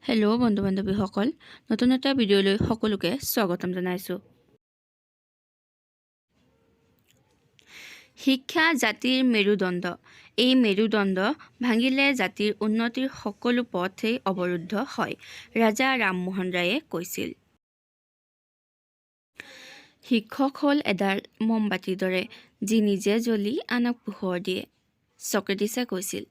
Hello' বন্ধু বান্ধৱীসকল, নতুন এটা ভিডিঅ'লৈ সকলোকে স্বাগতম জনাইছোঁ। শিক্ষা জাতিৰ মেৰুদণ্ড। এই মেৰুদণ্ড ভাঙিলে জাতিৰ উন্নতিৰ সকলো পথেই অৱৰুদ্ধ হয়, ৰাজা ৰামমোহন ৰায়ে কৈছিল। শিক্ষক হ'ল এডাল মমবাতিৰ দৰে, যি নিজে জ্বলি আনক পোহৰ দিয়ে, ছক্ৰেটিছে কৈছিল।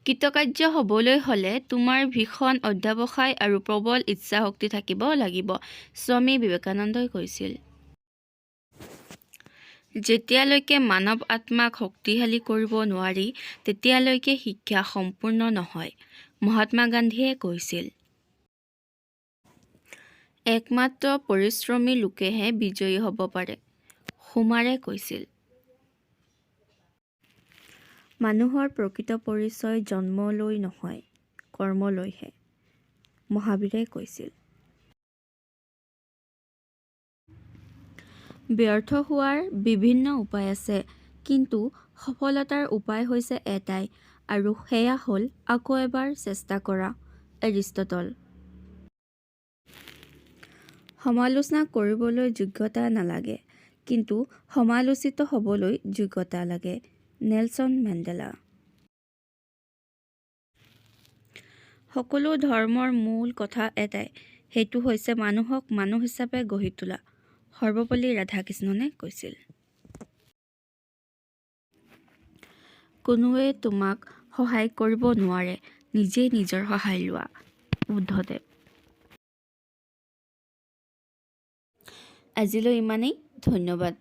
কৃতকাৰ্য হ'বলৈ হ'লে তোমাৰ ভীষণ অধ্যৱসায় আৰু প্ৰবল ইচ্ছাশক্তি থাকিব লাগিব, স্বামী বিবেকানন্দই কৈছিল। যেতিয়ালৈকে মানৱ আত্মাক শক্তিশালী কৰিব নোৱাৰি, তেতিয়ালৈকে শিক্ষা সম্পূৰ্ণ নহয়, মহাত্মা গান্ধীয়ে কৈছিল। একমাত্ৰ পৰিশ্ৰমী লোকেহে বিজয়ী হ'ব পাৰে, সুমাৰে কৈছিল। মানুহৰ প্ৰকৃত পৰিচয় জন্মলৈ নহয়, কৰ্মলৈহে, মহাবীৰে কৈছিল। ব্যৰ্থ হোৱাৰ বিভিন্ন উপায় আছে, কিন্তু সফলতাৰ উপায় হৈছে এটাই, আৰু সেয়া হ'ল আকৌ এবাৰ চেষ্টা কৰা, এৰিষ্টটল। সমালোচনা কৰিবলৈ যোগ্যতা নালাগে, কিন্তু সমালোচিত হ'বলৈ যোগ্যতা লাগে, নেলছন মেণ্ডেলা। সকলো ধৰ্মৰ মূল কথা এটাই, সেইটো হৈছে মানুহক মানুহ হিচাপে গঢ়ি তোলা, সৰ্বপল্লী ৰাধাকৃষ্ণনে কৈছিল। কোনোৱে তোমাক সহায় কৰিব নোৱাৰে, নিজেই নিজৰ সহায় লোৱা, বুদ্ধদেৱ। আজিলৈ ইমানেই, ধন্যবাদ।